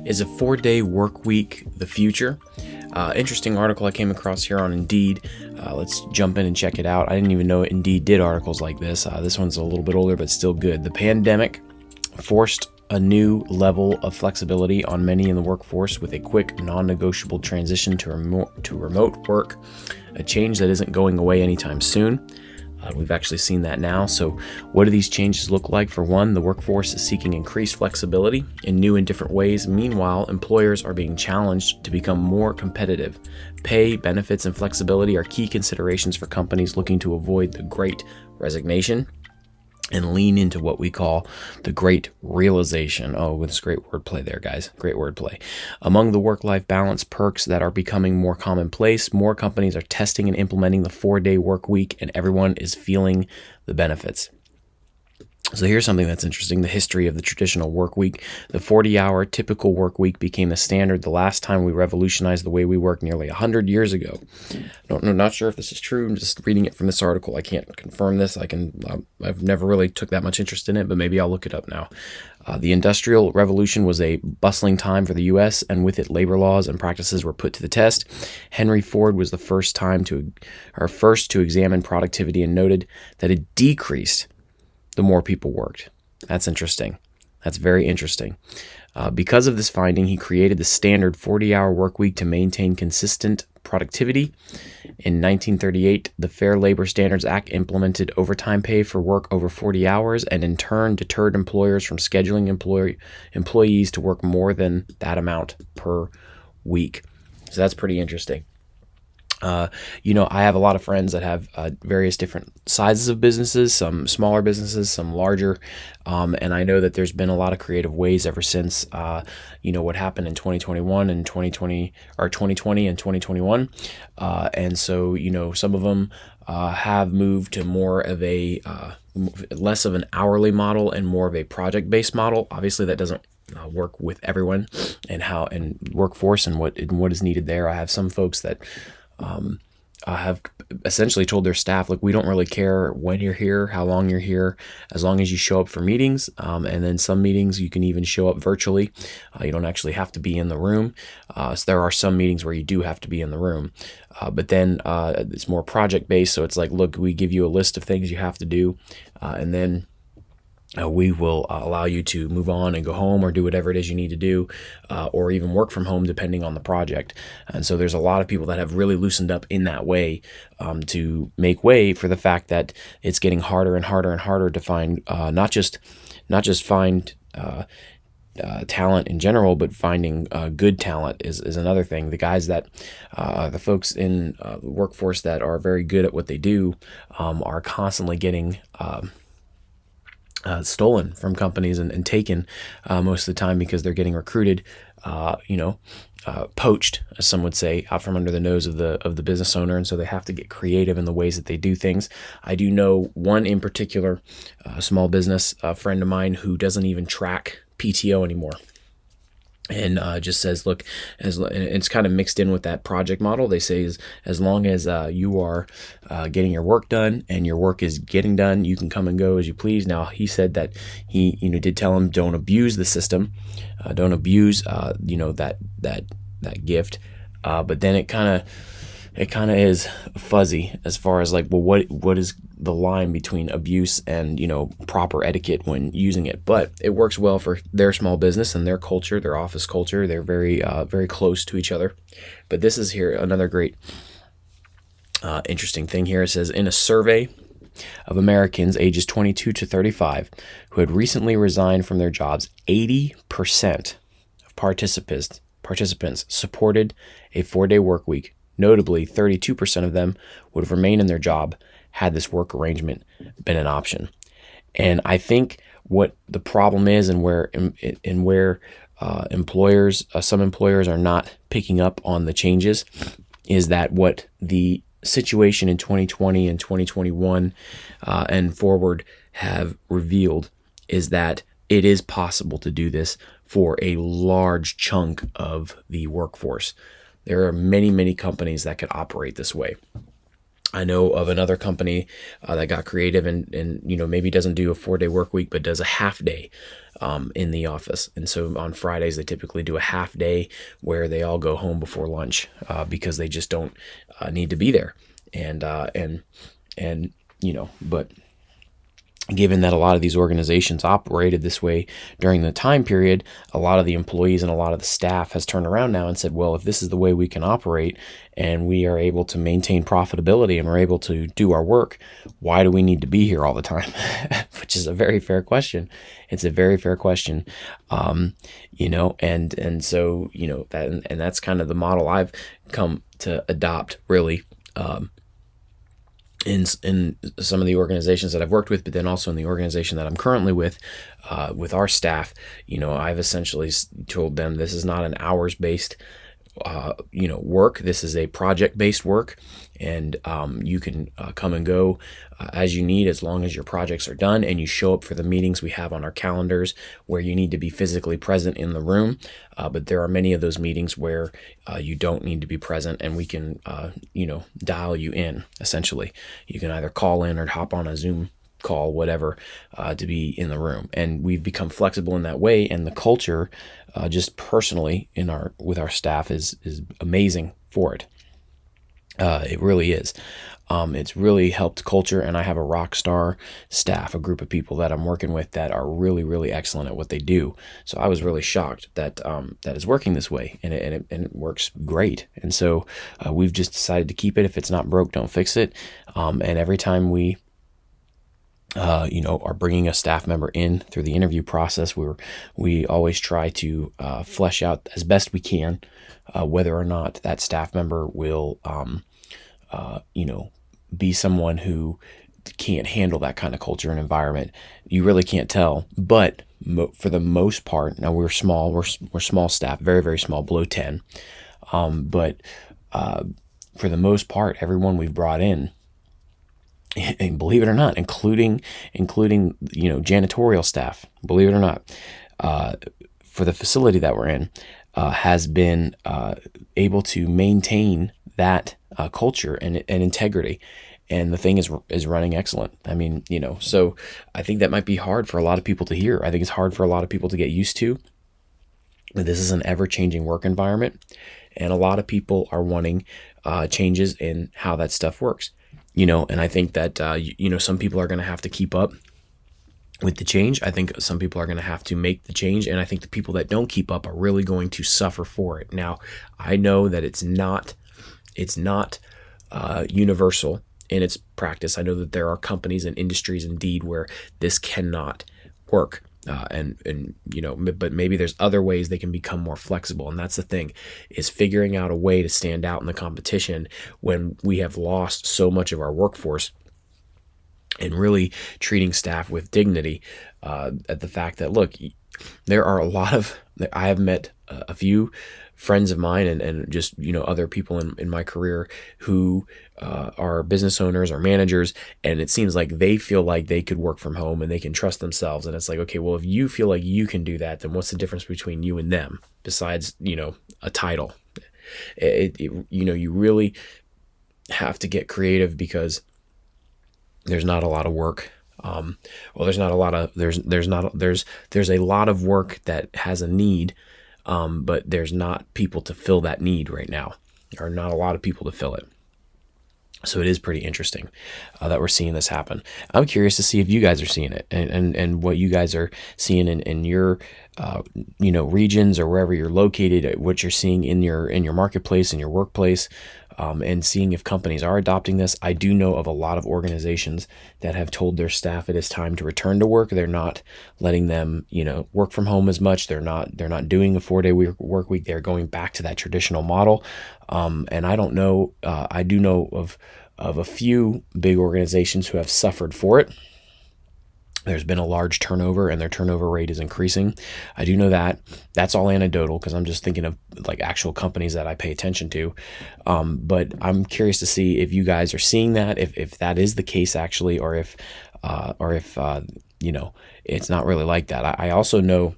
Is a 4-day work week the future? Interesting article I came across here on Indeed. Let's jump in and check it out. I didn't even know Indeed did articles like this. This one's a little bit older, but still good. The pandemic forced a new level of flexibility on many in the workforce with a quick, non-negotiable transition to remote work, a change that isn't going away anytime soon. We've actually seen that now. So what do these changes look like? For one, the workforce is seeking increased flexibility in new and different ways. Meanwhile, employers are being challenged to become more competitive. Pay, benefits, and flexibility are key considerations for companies looking to avoid the Great Resignation and lean into what we call the Great Realization. Oh, it's great wordplay there, guys. Great wordplay. Among the work-life balance perks that are becoming more commonplace, more companies are testing and implementing the 4-day work week, and everyone is feeling the benefits. So here's something that's interesting, the history of the traditional work week. The 40-hour typical work week became the standard the last time we revolutionized the way we work nearly 100 years ago. Not sure if this is true. I'm just reading it from this article. I can't confirm this. I've never really took that much interest in it, but maybe I'll look it up now. The Industrial Revolution was a bustling time for the U.S., and with it, labor laws and practices were put to the test. Henry Ford was the first to examine productivity and noted that it decreased the more people worked. That's interesting. That's very interesting. Because of this finding, he created the standard 40-hour work week to maintain consistent productivity. In 1938, the Fair Labor Standards Act implemented overtime pay for work over 40 hours and in turn deterred employers from scheduling employees to work more than that amount per week. So that's pretty interesting. I have a lot of friends that have various different sizes of businesses, some smaller businesses, some larger, and I know that there's been a lot of creative ways ever since, what happened in 2021 and 2020 and 2021. And so, some of them have moved to more of a less of an hourly model and more of a project-based model. Obviously, that doesn't work with everyone and workforce and what is needed there. I have some folks that have essentially told their staff, look, we don't really care when you're here, how long you're here, as long as you show up for meetings. And then some meetings you can even show up virtually. You don't actually have to be in the room. So there are some meetings where you do have to be in the room. But then it's more project based. So it's like, look, we give you a list of things you have to do. And then we will allow you to move on and go home or do whatever it is you need to do, or even work from home depending on the project. And so there's a lot of people that have really loosened up in that way to make way for the fact that it's getting harder and harder and harder to find not just find talent in general, but finding good talent is another thing. The guys the folks in the workforce that are very good at what they do are constantly getting stolen from companies and taken most of the time because they're getting recruited, poached, as some would say, out from under the nose of the business owner, and so they have to get creative in the ways that they do things. I do know one in particular, a small business, a friend of mine who doesn't even track PTO anymore. And just says, look, it's kind of mixed in with that project model. They say as long as you are getting your work done and your work is getting done, you can come and go as you please. Now, he said that he did tell him, don't abuse the system, don't abuse that gift. But then it kind of is fuzzy as far as like, well, what is the line between abuse and proper etiquette when using it? But it works well for their small business and their culture, their office culture. They're very very close to each other. But this is here another great interesting thing here. It says, in a survey of Americans ages 22 to 35 who had recently resigned from their jobs, 80% of participants supported a 4-day work week. Notably, 32% of them would have remained in their job had this work arrangement been an option. And I think what the problem is, and where employers, some employers are not picking up on the changes, is that what the situation in 2020 and 2021 and forward have revealed is that it is possible to do this for a large chunk of the workforce. There are many, many companies that could operate this way. I know of another company that got creative and maybe doesn't do a 4-day work week, but does a half day. in the office. And so on Fridays, they typically do a half day where they all go home before lunch because they just don't need to be there. And but given that a lot of these organizations operated this way during the time period, a lot of the employees and a lot of the staff has turned around now and said, well, if this is the way we can operate and we are able to maintain profitability and we're able to do our work, why do we need to be here all the time? Which is a very fair question. It's a very fair question. And so, that's kind of the model I've come to adopt, really. In some of the organizations that I've worked with, but then also in the organization that I'm currently with our staff, I've essentially told them this is not an hours-based, work. This is a project-based work, and you can come and go as you need as long as your projects are done and you show up for the meetings we have on our calendars where you need to be physically present in the room. But there are many of those meetings where you don't need to be present, and we can, dial you in, essentially. You can either call in or hop on a Zoom call, whatever, to be in the room. And we've become flexible in that way, and the culture just personally with our staff is amazing for it. It really is. It's really helped culture, and I have a rock star staff, a group of people that I'm working with that are really, really excellent at what they do. So I was really shocked that that is working this way, and it works great. And so we've just decided to keep it. If it's not broke, don't fix it. And every time we are bringing a staff member in through the interview process, we always try to flesh out as best we can whether or not that staff member will be someone who can't handle that kind of culture and environment. You really can't tell, but for the most part, now we're small staff, very, very small, below 10. But for the most part, everyone we've brought in, and believe it or not, including janitorial staff, believe it or not, for the facility that we're in, has been able to maintain that culture and integrity, and the thing is running excellent. I mean, so I think that might be hard for a lot of people to hear. I think it's hard for a lot of people to get used to. This is an ever-changing work environment, and a lot of people are wanting changes in how that stuff works. And I think that some people are going to have to keep up with the change. I think some people are going to have to make the change, and I think the people that don't keep up are really going to suffer for it. Now, I know that it's not universal in its practice. I know that there are companies and industries indeed where this cannot work. But maybe there's other ways they can become more flexible. And that's the thing, is figuring out a way to stand out in the competition when we have lost so much of our workforce, and really treating staff with dignity at the fact that, look, I have met a few friends of mine and just, other people in my career who are business owners or managers, and it seems like they feel like they could work from home and they can trust themselves. And it's like, okay, well, if you feel like you can do that, then what's the difference between you and them besides, a title? You really have to get creative, because there's not a lot of work. There's a lot of work that has a need, but there's not people to fill that need right now, or not a lot of people to fill it. So it is pretty interesting that we're seeing this happen. I'm curious to see if you guys are seeing it, and what you guys are seeing in your regions, or wherever you're located, what you're seeing in your marketplace, in your workplace, and seeing if companies are adopting this. I do know of a lot of organizations that have told their staff it is time to return to work. They're not letting them, work from home as much. They're not doing a 4-day work week. They're going back to that traditional model. And I don't know. I do know of a few big organizations who have suffered for it. There's been a large turnover, and their turnover rate is increasing. I do know that. That's all anecdotal, because I'm just thinking of like actual companies that I pay attention to. But I'm curious to see if you guys are seeing that, if that is the case actually, or if it's not really like that. I also know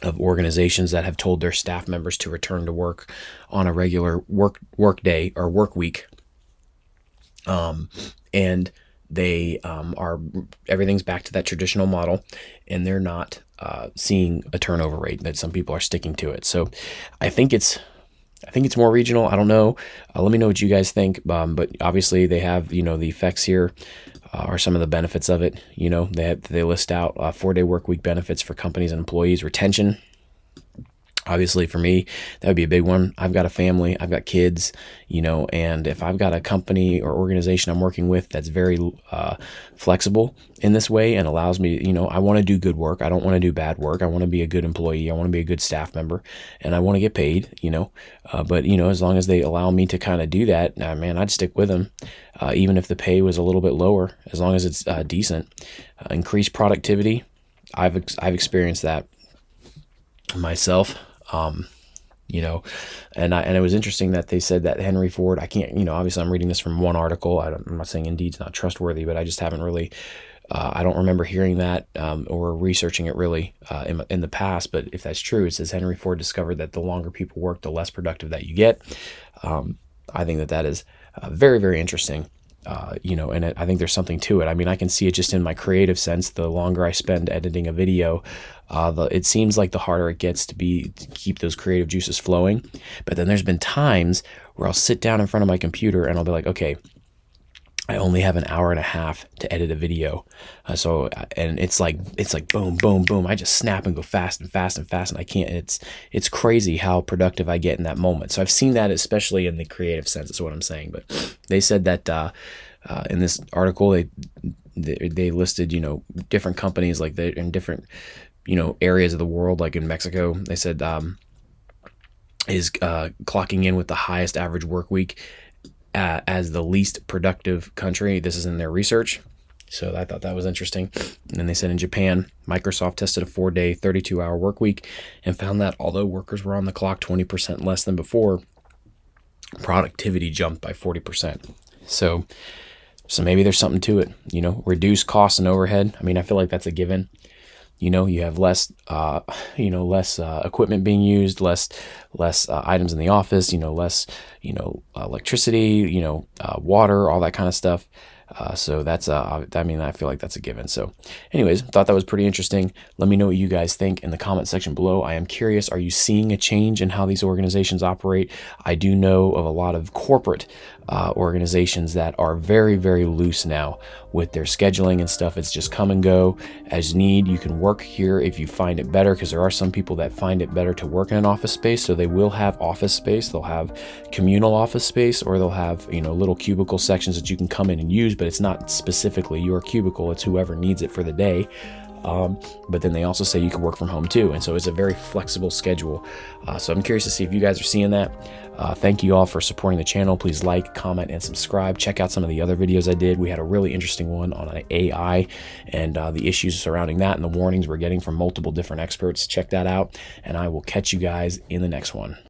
of organizations that have told their staff members to return to work on a regular work day or work week. And they are, everything's back to that traditional model, and they're not seeing a turnover rate, that some people are sticking to it. So I think it's more regional. I don't know. Let me know what you guys think. But obviously they have, you know, the effects here are some of the benefits of it. You know, they list out 4-day work week benefits for companies and employees. Retention, obviously for me, that would be a big one. I've got a family, I've got kids, you know, and if I've got a company or organization I'm working with that's very flexible in this way and allows me, you know, I want to do good work. I don't want to do bad work. I want to be a good employee. I want to be a good staff member, and I want to get paid, you know, but, you know, as long as they allow me to kind of do that, man, I'd stick with them. Even if the pay was a little bit lower, as long as it's decent. Increased productivity. I've experienced that myself. You know, and it was interesting that they said that Henry Ford, I can't, you know, obviously I'm reading this from one article. I'm not saying Indeed's not trustworthy, but I just haven't really, I don't remember hearing that or researching it really in the past. But if that's true, it says Henry Ford discovered that the longer people work, the less productive that you get. I think that is very, very interesting. You know, and I think there's something to it. I mean, I can see it just in my creative sense. The longer I spend editing a video, it seems like the harder it gets to keep those creative juices flowing. But then there's been times where I'll sit down in front of my computer and I'll be like, okay, I only have an hour and a half to edit a video. And it's like boom, boom, boom. I just snap and go fast and fast and fast. And I can't, it's crazy how productive I get in that moment. So I've seen that, especially in the creative sense, is what I'm saying. But they said that in this article, they listed, you know, different companies, like they're in different, you know, areas of the world, like in Mexico, they said is clocking in with the highest average work week as the least productive country. This is in their research. So I thought that was interesting. And then they said in Japan, Microsoft tested a 4-day, 32-hour work week and found that although workers were on the clock 20% less than before, productivity jumped by 40%. So maybe there's something to it, you know, reduce costs and overhead. I mean, I feel like that's a given. You know, you have less equipment being used, less items in the office, you know, less, you know, electricity, you know, water, all that kind of stuff. So that's, I mean, I feel like that's a given. So anyways, thought that was pretty interesting. Let me know what you guys think in the comment section below. I am curious, are you seeing a change in how these organizations operate? I do know of a lot of corporate organizations that are very, very loose now with their scheduling and stuff. It's just come and go as need. You can work here if you find it better, because there are some people that find it better to work in an office space. So they will have office space. They'll have communal office space, or they'll have, you know, little cubicle sections that you can come in and use, but it's not specifically your cubicle. It's whoever needs it for the day. But then they also say you can work from home too. And so it's a very flexible schedule. So I'm curious to see if you guys are seeing that. Thank you all for supporting the channel. Please like, comment, and subscribe. Check out some of the other videos I did. We had a really interesting one on AI and the issues surrounding that and the warnings we're getting from multiple different experts. Check that out, and I will catch you guys in the next one.